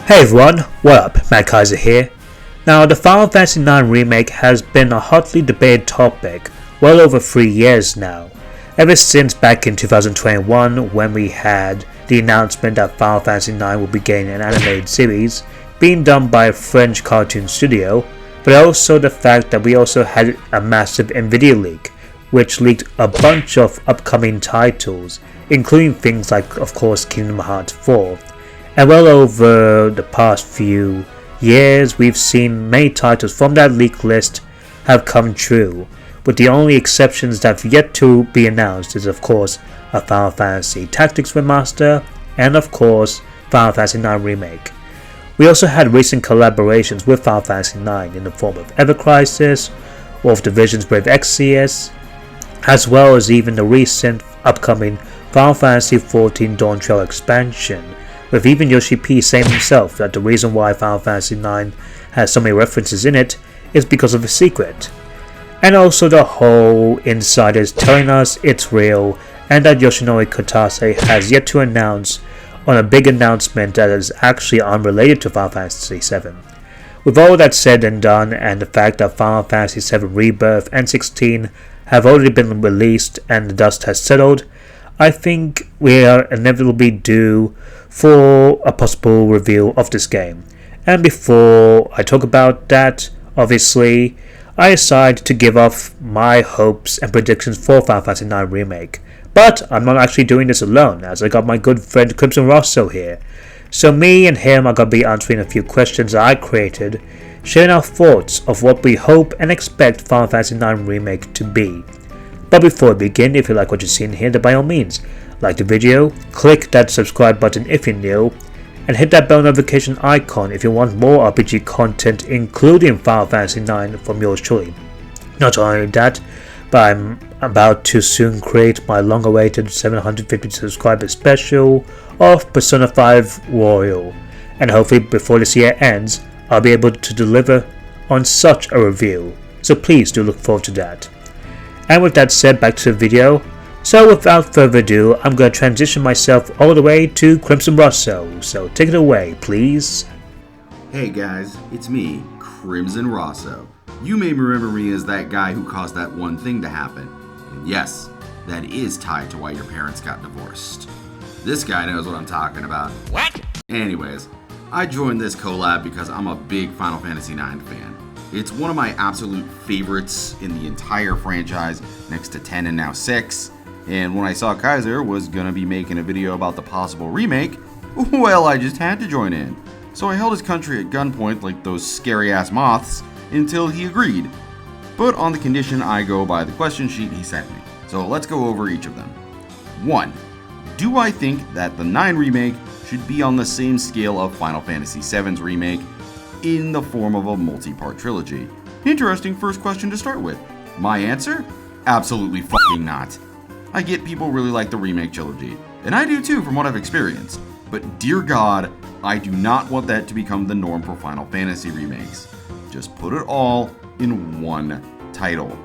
Hey everyone, what up? Matt Kaiser here. Now, the Final Fantasy IX Remake has been a hotly debated topic well over 3 years now, ever since back in 2021 when we had the announcement that Final Fantasy IX will be getting an animated series being done by a French cartoon studio, but also the fact that we also had a massive NVIDIA Leak, which leaked a bunch of upcoming titles, including things like, of course, Kingdom Hearts 4. And well over the past few years, we've seen many titles from that leak list have come true, with the only exceptions that have yet to be announced is of course a Final Fantasy Tactics Remaster and of course Final Fantasy IX Remake. We also had recent collaborations with Final Fantasy IX in the form of Ever Crisis, Wolf Division's Brave Exvius, as well as even the recent upcoming Final Fantasy XIV Dawn Trail expansion, with even Yoshi P saying himself that the reason why Final Fantasy IX has so many references in it is because of a secret. And also the whole insiders telling us it's real and that Yoshinori Kotase has yet to announce on a big announcement that is actually unrelated to Final Fantasy VII. With all that said and done, and the fact that Final Fantasy VII Rebirth and 16 have already been released and the dust has settled, I think we are inevitably due for a possible review of this game. And before I talk about that, obviously, I decided to give off my hopes and predictions for Final Fantasy IX Remake. But I'm not actually doing this alone, as I got my good friend Crimsonrosso here. So me and him are going to be answering a few questions that I created, sharing our thoughts of what we hope and expect Final Fantasy IX Remake to be. But before we begin, if you like what you're seeing here, then by all means, like the video, click that subscribe button if you're new, and hit that bell notification icon if you want more RPG content including Final Fantasy IX from yours truly. Not only that, but I'm about to soon create my long-awaited 750 subscriber special of Persona 5 Royal, and hopefully before this year ends, I'll be able to deliver on such a review, so please do look forward to that. And with that said, back to the video. So without further ado, I'm going to transition myself all the way to Crimsonrosso, so take it away, please. Hey guys, it's me, Crimsonrosso. You may remember me as that guy who caused that one thing to happen. And yes, that is tied to why your parents got divorced. This guy knows what I'm talking about. What? Anyways, I joined this collab because I'm a big Final Fantasy IX fan. It's one of my absolute favorites in the entire franchise, next to 10 and now 6. And when I saw Kaiser was gonna be making a video about the possible remake, well, I just had to join in. So I held his country at gunpoint like those scary ass moths until he agreed. But on the condition I go by the question sheet he sent me. So let's go over each of them. 1. Do I think that the 9 remake should be on the same scale of Final Fantasy VII's remake in the form of a multi-part trilogy? Interesting first question to start with. My answer? Absolutely fucking not. I get people really like the remake trilogy, and I do too from what I've experienced, but dear God, I do not want that to become the norm for Final Fantasy remakes. Just put it all in one title.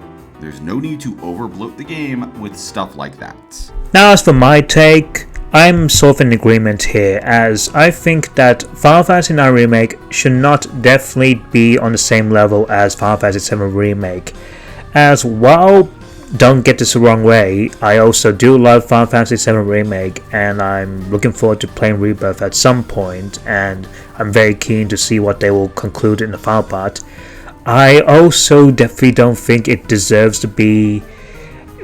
There's no need to overbloat the game with stuff like that. Now as for my take, I'm sort of in agreement here, as I think that Final Fantasy IX Remake should not definitely be on the same level as Final Fantasy VII Remake, as while, don't get this the wrong way, I also do love Final Fantasy VII Remake and I'm looking forward to playing Rebirth at some point, and I'm very keen to see what they will conclude in the final part. I also definitely don't think it deserves to be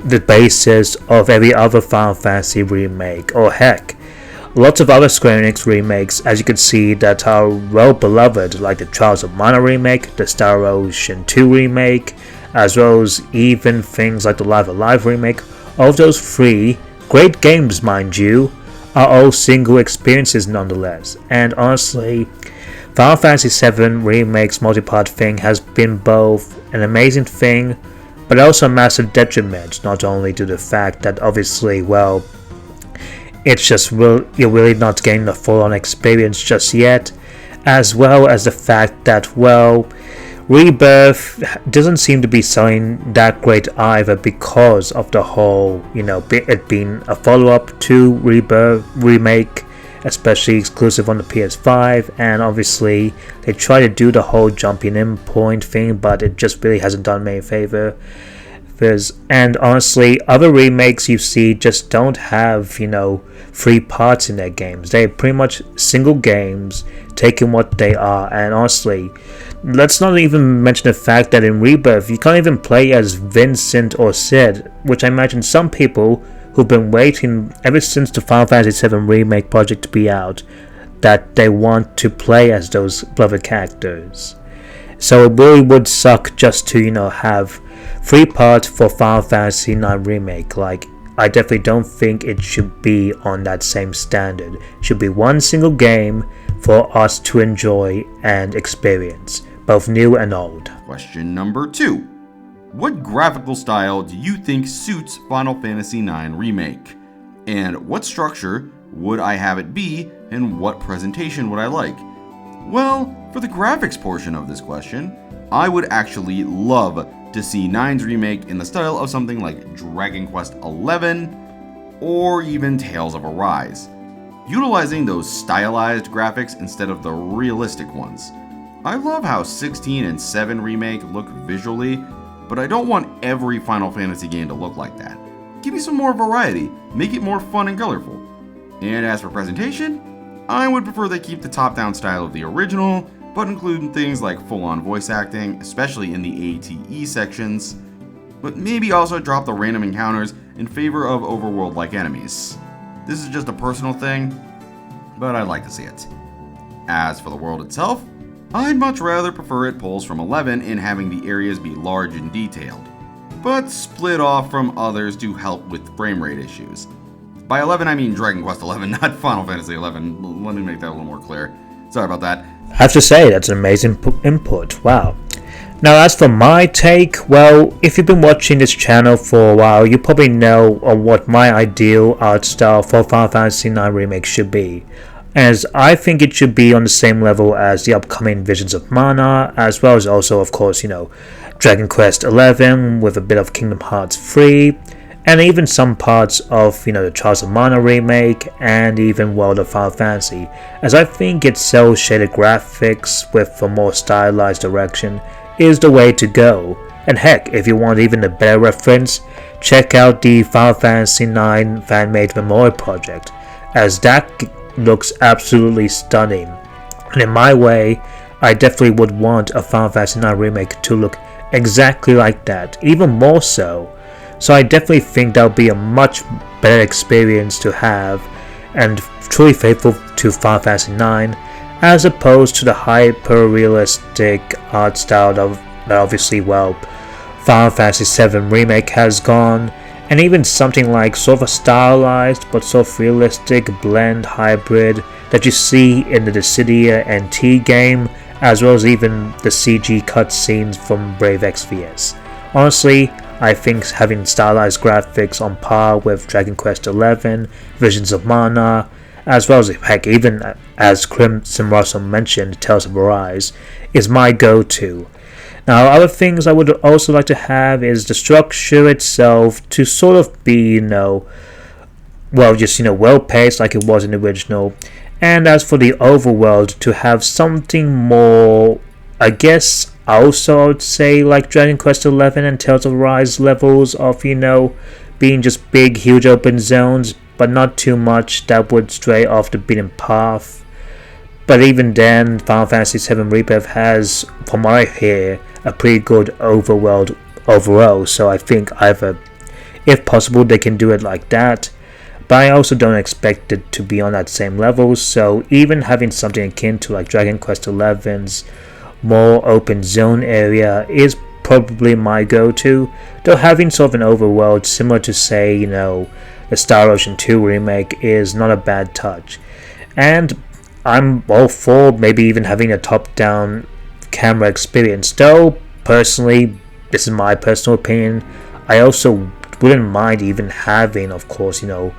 the basis of every other Final Fantasy remake, or heck, lots of other Square Enix remakes, as you can see, that are well beloved, like the Trials of Mana remake, the Star Ocean 2 remake, as well as even things like the Live Alive remake. All of those 3 great games, mind you, are all single experiences nonetheless, and honestly, Final Fantasy VII Remake's multi-part thing has been both an amazing thing, but also a massive detriment, not only to the fact that obviously, well, it's just you're really not getting the full-on experience just yet, as well as the fact that, well, Rebirth doesn't seem to be selling that great either because of the whole, it being a follow-up to Rebirth Remake, especially exclusive on the PS5, and obviously they try to do the whole jumping in point thing, but it just really hasn't done me a favor. And honestly, other remakes you see just don't have, free parts in their games. They're pretty much single games, taking what they are, and honestly, let's not even mention the fact that in Rebirth, you can't even play as Vincent or Sid, which I imagine some people who've been waiting ever since the Final Fantasy VII Remake project to be out, that they want to play as those beloved characters. So it really would suck just to, have free parts for Final Fantasy IX Remake. Like, I definitely don't think it should be on that same standard. It should be one single game for us to enjoy and experience, both new and old. Question number 2. What graphical style do you think suits Final Fantasy IX Remake? And what structure would I have it be, and what presentation would I like? Well, for the graphics portion of this question, I would actually love to see 9's remake in the style of something like Dragon Quest XI or even Tales of Arise, utilizing those stylized graphics instead of the realistic ones. I love how 16 and 7 Remake look visually, but I don't want every Final Fantasy game to look like that. Give me some more variety, make it more fun and colorful. And as for presentation, I would prefer they keep the top-down style of the original, but include things like full-on voice acting, especially in the ATE sections, but maybe also drop the random encounters in favor of overworld-like enemies. This is just a personal thing, but I'd like to see it. As for the world itself, I'd much rather prefer it pulls from 11 in having the areas be large and detailed, but split off from others to help with frame rate issues. By 11 I mean Dragon Quest XI, not Final Fantasy XI. Let me make that a little more clear. Sorry about that. I have to say, that's an amazing input. Wow. Now, as for my take, well, if you've been watching this channel for a while, you probably know what my ideal art style for Final Fantasy IX Remake should be, as I think it should be on the same level as the upcoming Visions of Mana, as well as also, of course, Dragon Quest XI with a bit of Kingdom Hearts 3, and even some parts of, the Trials of Mana remake, and even World of Final Fantasy, as I think its cel-shaded graphics with a more stylized direction is the way to go. And heck, if you want even a better reference, check out the Final Fantasy IX fan-made memorial project, as that looks absolutely stunning. And in my way, I definitely would want a Final Fantasy IX remake to look exactly like that, even more so. So I definitely think that would be a much better experience to have, and truly faithful to Final Fantasy IX, as opposed to the hyper-realistic art style that obviously, Final Fantasy VII Remake has gone, and even something like sort of a stylized but sort of realistic blend hybrid that you see in the Dissidia NT game, as well as even the CG cutscenes from Brave Exvius. Honestly, I think having stylized graphics on par with Dragon Quest XI, Visions of Mana, as well as, heck, even as Crimsonrosso mentioned, Tales of Arise, is my go-to. Now, other things I would also like to have is the structure itself to sort of be, well-paced like it was in the original. And as for the overworld, to have something more, I guess, also I would say like Dragon Quest XI and Tales of Arise levels of, being just big, huge open zones, but not too much that would stray off the beaten path. But even then, Final Fantasy VII Rebirth has, from what I hear, a pretty good overworld overall, so I think either, if possible, they can do it like that. But I also don't expect it to be on that same level, so even having something akin to like Dragon Quest XI's more open zone area is probably my go-to, though having sort of an overworld similar to, say, the Star Ocean 2 remake is not a bad touch. And I'm all for maybe even having a top-down camera experience, though personally, this is my personal opinion, I also wouldn't mind even having, of course, a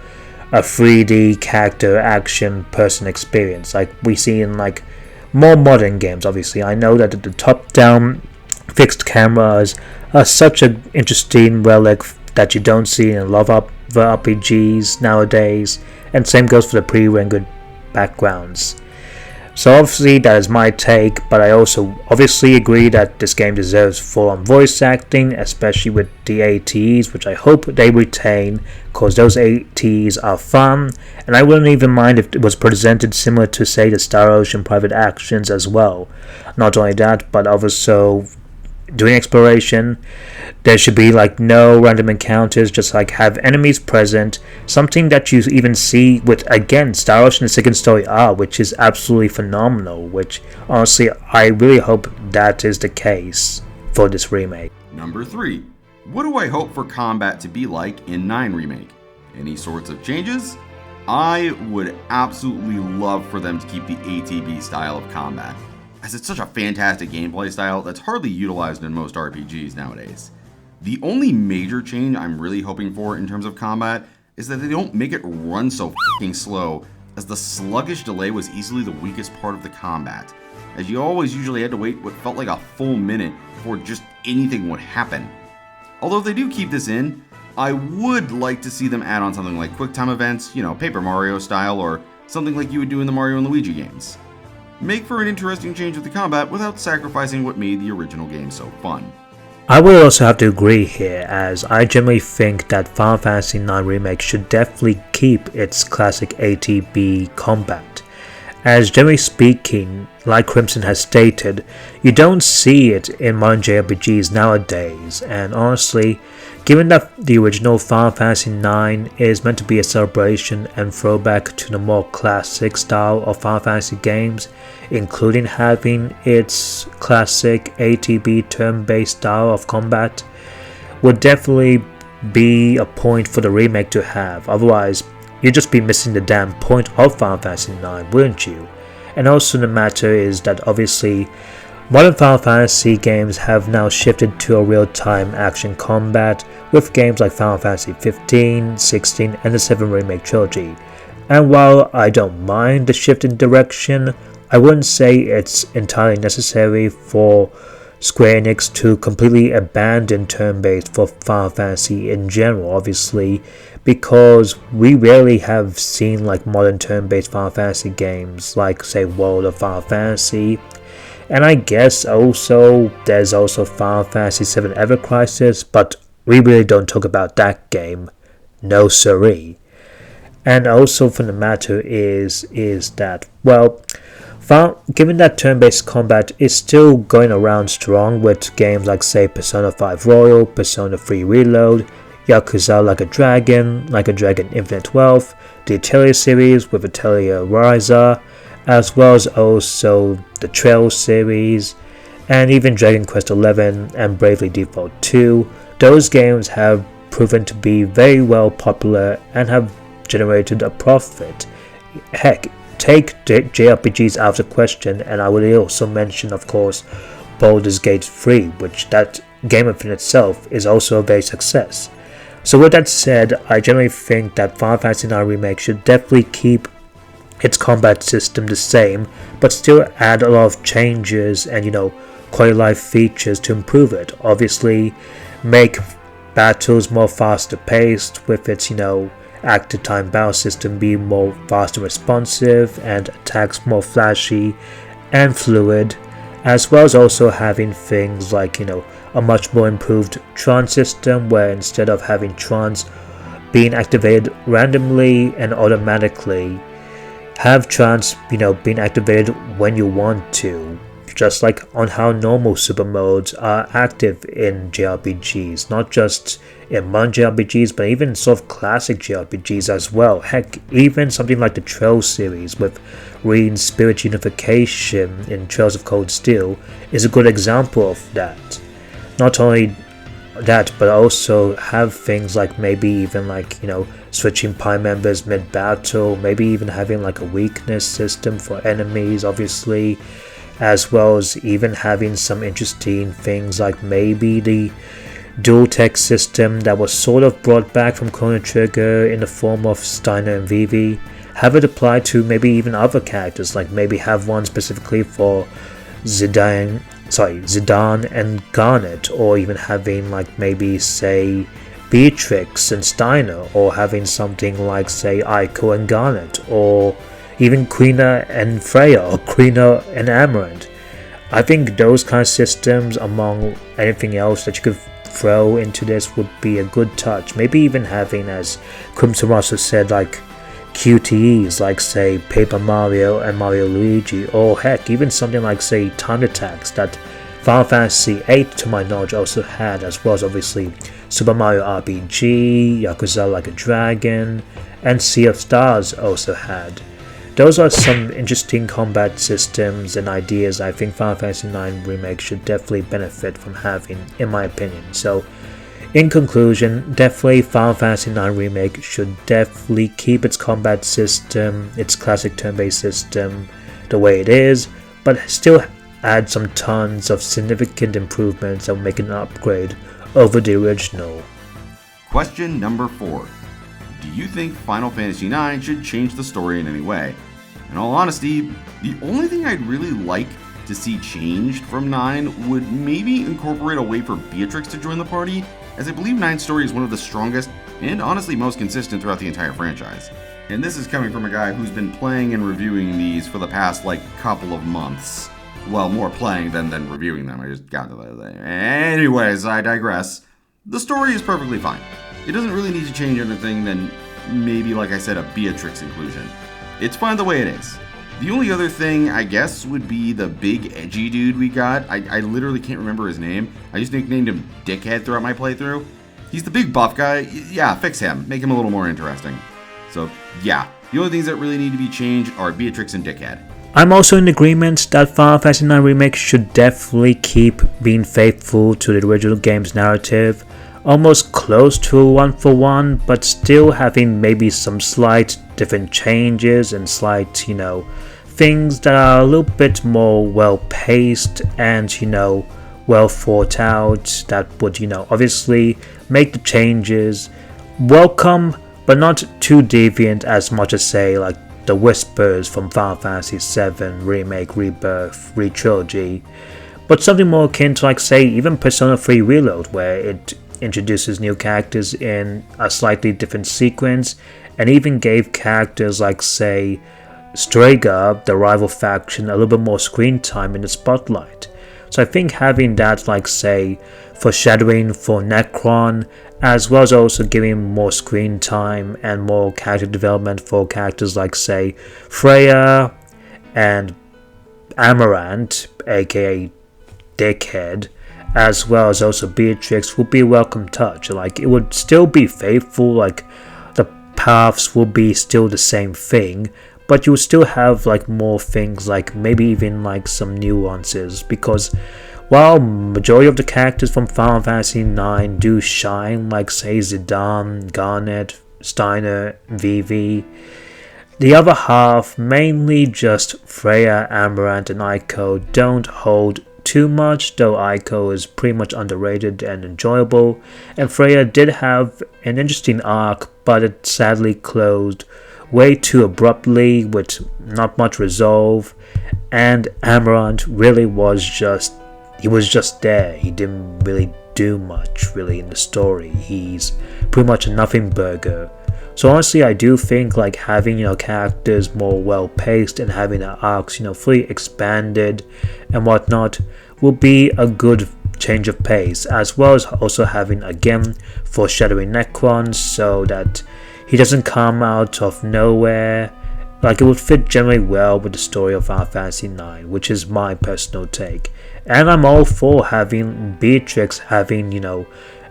3D character action person experience like we see in like more modern games. Obviously, I know that the top-down fixed cameras are such an interesting relic that you don't see in a lot of the RPGs nowadays, and same goes for the pre-rendered backgrounds. So obviously that is my take, but I also obviously agree that this game deserves full-on voice acting, especially with the ATEs, which I hope they retain, because those ATEs are fun, and I wouldn't even mind if it was presented similar to, say, the Star Ocean Private Actions as well. Not only that, but also doing exploration, there should be like no random encounters, just like have enemies present, something that you even see with, again, Star Ocean The Second Story R, which is absolutely phenomenal, which honestly I really hope that is the case for this remake. Number 3. What do I hope for combat to be like in 9 Remake? Any sorts of changes? I would absolutely love for them to keep the ATB style of combat, as it's such a fantastic gameplay style that's hardly utilized in most RPGs nowadays. The only major change I'm really hoping for in terms of combat is that they don't make it run so f***ing slow, as the sluggish delay was easily the weakest part of the combat, as you always usually had to wait what felt like a full minute before just anything would happen. Although if they do keep this in, I would like to see them add on something like quick time events, Paper Mario style, or something like you would do in the Mario and Luigi games. Make for an interesting change with the combat without sacrificing what made the original game so fun. I would also have to agree here, as I generally think that Final Fantasy IX Remake should definitely keep its classic ATB combat, as generally speaking, like Crimson has stated, you don't see it in modern JRPGs nowadays, and honestly, given that the original Final Fantasy IX is meant to be a celebration and throwback to the more classic style of Final Fantasy games, including having its classic ATB turn-based style of combat, would definitely be a point for the remake to have. Otherwise, you'd just be missing the damn point of Final Fantasy IX, wouldn't you? And also the matter is that obviously modern Final Fantasy games have now shifted to a real-time action combat with games like Final Fantasy 15, 16 and the 7 Remake trilogy. And while I don't mind the shift in direction, I wouldn't say it's entirely necessary for Square Enix to completely abandon turn-based for Final Fantasy in general, obviously, because we rarely have seen like modern turn-based Final Fantasy games like, say, World of Final Fantasy. And I guess also there's also Final Fantasy VII Ever Crisis, but we really don't talk about that game. No siree. And also from the matter is that, well, given that turn-based combat is still going around strong with games like, say, Persona 5 Royal, Persona 3 Reload, Yakuza Like a Dragon Infinite Wealth, the Atelier series with Atelier Ryza, as well as also the Trail series, and even Dragon Quest XI and Bravely Default 2. Those games have proven to be very well popular and have generated a profit. Heck, take JRPGs out of the question, and I would also mention, of course, Baldur's Gate 3, which that game in itself is also a big success. So with that said, I generally think that Final Fantasy IX Remake should definitely keep its combat system the same, but still add a lot of changes and, quality of life features to improve it. Obviously, make battles more faster paced with its, active time battle system being more fast and responsive, and attacks more flashy and fluid, as well as also having things like, a much more improved Tron system, where instead of having Trons being activated randomly and automatically, have Trons, being activated when you want to, just like on how normal super modes are active in JRPGs, not just in modern JRPGs, but even sort of classic JRPGs as well. Heck, even something like the Trail series with Rein's Spirit Unification in Trails of Cold Steel is a good example of that. Not only that, but also have things like maybe even like, switching party members mid-battle, maybe even having like a weakness system for enemies, obviously, as well as even having some interesting things like maybe the dual tech system that was sort of brought back from Chrono Trigger in the form of Steiner and Vivi. Have it apply to maybe even other characters, like maybe have one specifically for Zidane and Garnet, or even having like maybe say Beatrix and Steiner, or having something like say Aiko and Garnet, or even Quina and Freya or Quina and Amaranth. I think those kind of systems among anything else that you could throw into this would be a good touch. Maybe even having, as Crimsonrosso said, like QTEs like say Paper Mario and Mario Luigi, or heck, even something like say Time Attacks that Final Fantasy VIII to my knowledge also had, as well as obviously Super Mario RPG, Yakuza Like a Dragon, and Sea of Stars also had. Those are some interesting combat systems and ideas I think Final Fantasy IX Remake should definitely benefit from having, in my opinion. So, in conclusion, definitely Final Fantasy IX Remake should definitely keep its combat system, its classic turn-based system, the way it is, but still add some tons of significant improvements that will make an upgrade over the original. Question number 4. Do you think Final Fantasy IX should change the story in any way? In all honesty, the only thing I'd really like to see changed from 9 would maybe incorporate a way for Beatrix to join the party, as I believe 9's story is one of the strongest and honestly most consistent throughout the entire franchise. And this is coming from a guy who's been playing and reviewing these for the past couple of months. Well, more playing than reviewing them. I just got to that. Anyways, I digress. The story is perfectly fine. It doesn't really need to change anything than maybe, like I said, a Beatrix inclusion. It's fine the way it is. The only other thing, I guess, would be the big edgy dude we got. I literally can't remember his name. I just nicknamed him Dickhead throughout my playthrough. He's the big buff guy. Yeah, fix him. Make him a little more interesting. So, yeah. The only things that really need to be changed are Beatrix and Dickhead. I'm also in agreement that Final Fantasy IX Remake should definitely keep being faithful to the original game's narrative, almost close to a one-for-one, but still having maybe some slight different changes and slight, things that are a little bit more well-paced and, well thought out, that would, obviously make the changes welcome, but not too deviant as much as, say, like the whispers from Final Fantasy VII Remake, Rebirth, Re-Trilogy, but something more akin to, like, say, even Persona 3 Reload, where it introduces new characters in a slightly different sequence, and even gave characters like, say, Strega, the rival faction, a little bit more screen time in the spotlight. So I think having that, like, say, foreshadowing for Necron, as well as also giving more screen time and more character development for characters like, say, Freya and Amaranth, aka Dickhead, as well as also Beatrix, would be a welcome touch. Like, it would still be faithful, like, the paths will be still the same thing, but you would still have, like, more things, like, maybe even, like, some nuances, because while majority of the characters from Final Fantasy IX do shine, like, say, Zidane, Garnet, Steiner, Vivi, the other half, mainly just Freya, Amaranth, and Aiko, don't hold too much, though Aiko is pretty much underrated and enjoyable, and Freya did have an interesting arc, but it sadly closed way too abruptly with not much resolve, and Amaranth really was just there. He didn't really do much really in the story. He's pretty much a nothing burger. So honestly, I do think like having characters more well paced and having the arcs fully expanded and whatnot will be a good change of pace, as well as also having again foreshadowing Necron so that he doesn't come out of nowhere. Like, it would fit generally well with the story of Final Fantasy IX, which is my personal take. And I'm all for having Beatrix having,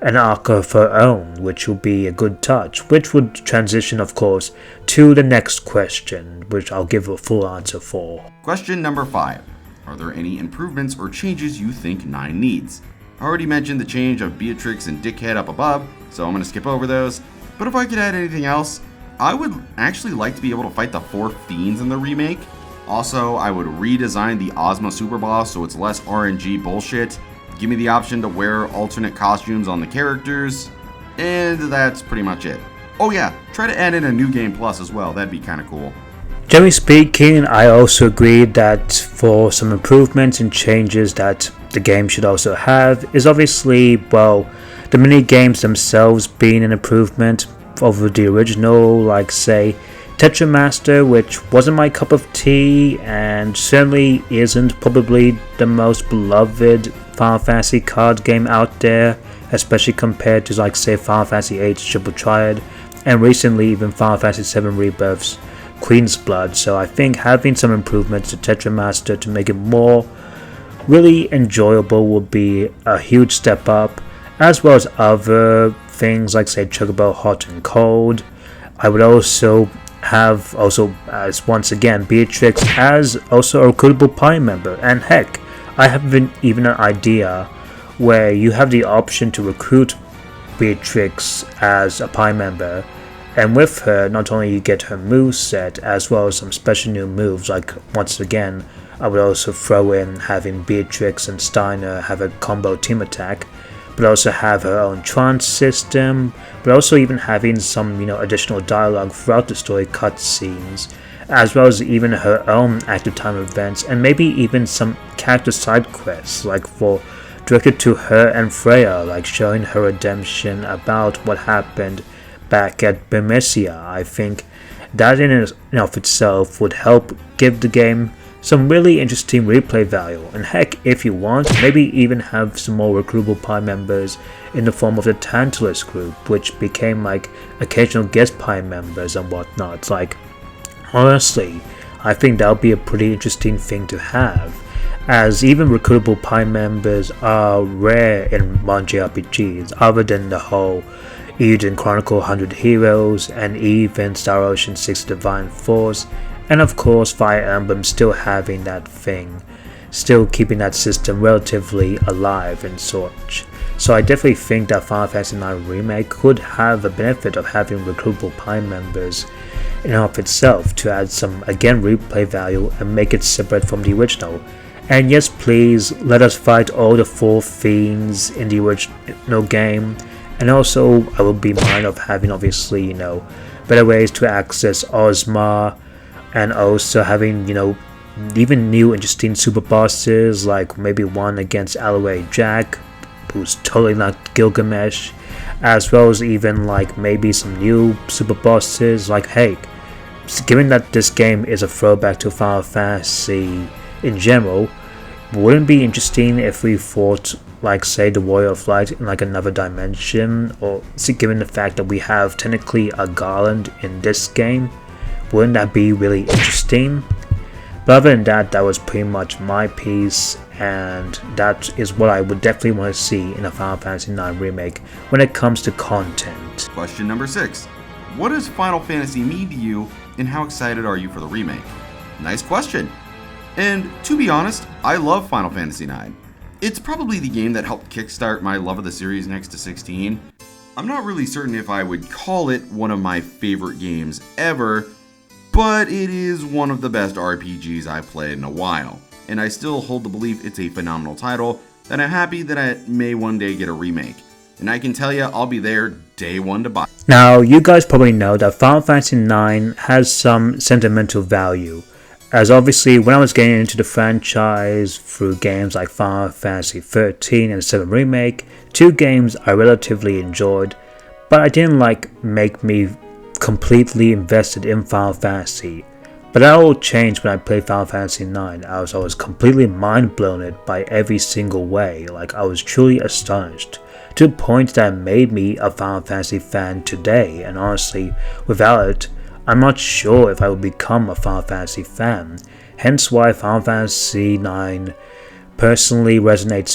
an arc of her own, which will be a good touch, which would transition, of course, to the next question, which I'll give a full answer for. Question number 5. Are there any improvements or changes you think 9 needs? I already mentioned the change of Beatrix and Dickhead up above, so I'm going to skip over those. But if I could add anything else, I would actually like to be able to fight the 4 fiends in the remake. Also, I would redesign the Ozma Super Boss so it's less RNG bullshit. Give me the option to wear alternate costumes on the characters. And that's pretty much it. Oh yeah, try to add in a new game plus as well, that'd be kinda cool. Generally speaking, I also agree that for some improvements and changes that the game should also have is obviously, well, the mini games themselves being an improvement over the original, like say Tetramaster, which wasn't my cup of tea and certainly isn't probably the most beloved Final Fantasy card game out there, especially compared to like say Final Fantasy VIII Triple Triad and recently even Final Fantasy VII Rebirth's Queen's Blood. So I think having some improvements to Tetramaster to make it more really enjoyable would be a huge step up, as well as other things like say Chocobo Hot and Cold. I would also have as once again Beatrix as also a recruitable party member, and heck, I have even an idea where you have the option to recruit Beatrix as a party member, and with her not only you get her moveset as well as some special new moves. Like once again I would also throw in having Beatrix and Steiner have a combo team attack, but also have her own trance system, but also even having some additional dialogue throughout the story cutscenes, as well as even her own active time events, and maybe even some character side quests like directed to her and Freya, like showing her redemption about what happened back at Bermesia. I think that in and of itself would help give the game some really interesting replay value, and heck, if you want, maybe even have some more recruitable party members in the form of the Tantalus group, which became like occasional guest party members and whatnot. Like honestly, I think that would be a pretty interesting thing to have, as even recruitable party members are rare in modern JRPGs, other than the whole Eden Chronicle 100 Heroes and even Star Ocean 6 Divine Force, and of course Fire Emblem still having that thing, still keeping that system relatively alive and such. So I definitely think that Final Fantasy IX Remake could have a benefit of having recruitable party members in and of itself to add some again replay value and make it separate from the original. And yes, please let us fight all the 4 fiends in the original game, and also I will be mindful of having obviously better ways to access Ozma, and also having even new interesting super bosses, like maybe one against Alloy Jack, who's totally not Gilgamesh, as well as even like maybe some new super bosses. Like hey, given that this game is a throwback to Final Fantasy in general, wouldn't it be interesting if we fought like say the Warrior of Light in like another dimension, or given the fact that we have technically a Garland in this game? Wouldn't that be really interesting? But other than that, that was pretty much my piece, and that is what I would definitely want to see in a Final Fantasy IX Remake when it comes to content. Question number 6. What does Final Fantasy mean to you, and how excited are you for the remake? Nice question. And to be honest, I love Final Fantasy IX. It's probably the game that helped kickstart my love of the series next to 16. I'm not really certain if I would call it one of my favorite games ever, but it is one of the best RPGs I've played in a while, and I still hold the belief it's a phenomenal title that I'm happy that I may one day get a remake. And I can tell you, I'll be there day one to buy. Now, you guys probably know that Final Fantasy IX has some sentimental value, as obviously when I was getting into the franchise through games like Final Fantasy XIII and 7 Remake, 2 games I relatively enjoyed, but I didn't make me completely invested in Final Fantasy. But that all changed when I played Final Fantasy IX. I was completely mind blown by every single way. Like I was truly astonished, to the point that it made me a Final Fantasy fan today, and honestly, without it, I'm not sure if I would become a Final Fantasy fan. Hence why Final Fantasy IX personally resonates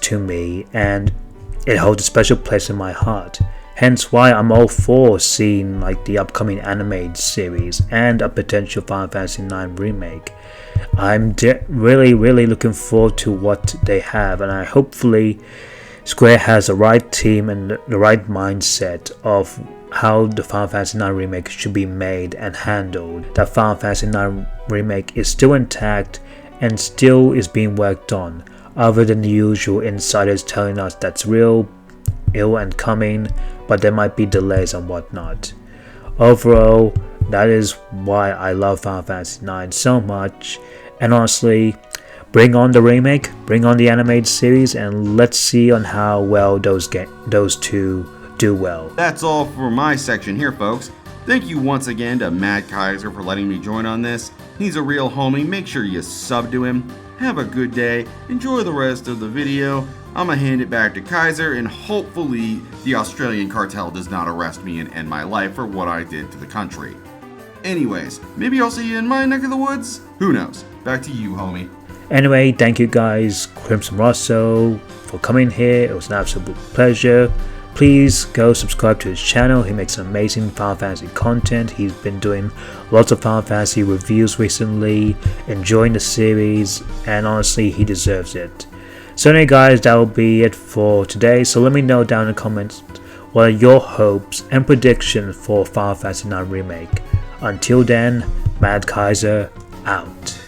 to me, and it holds a special place in my heart. Hence why I'm all for seeing the upcoming animated series and a potential Final Fantasy IX remake. I'm really looking forward to what they have, and I hopefully Square has the right team and the right mindset of how the Final Fantasy IX remake should be made and handled. That Final Fantasy IX remake is still intact and still is being worked on, other than the usual insiders telling us that's real, ill and coming, but there might be delays and whatnot. Overall, that is why I love Final Fantasy IX so much, and honestly, bring on the remake, bring on the animated series, and let's see on how well those two do well. That's all for my section here, folks. Thank you once again to Mad Kaiser for letting me join on this. He's a real homie. Make sure you sub to him. Have a good day. Enjoy the rest of the video. I'm gonna hand it back to Kaiser, and hopefully the Australian cartel does not arrest me and end my life for what I did to the country. Anyways, maybe I'll see you in my neck of the woods? Who knows? Back to you, homie. Anyway, thank you guys, Crimsonrosso, for coming here. It was an absolute pleasure. Please go subscribe to his channel. He makes amazing Final Fantasy content. He's been doing lots of Final Fantasy reviews recently, enjoying the series, and honestly, he deserves it. So anyway guys, that will be it for today. So let me know down in the comments what are your hopes and predictions for Final Fantasy IX Remake. Until then, Mad Kaiser out.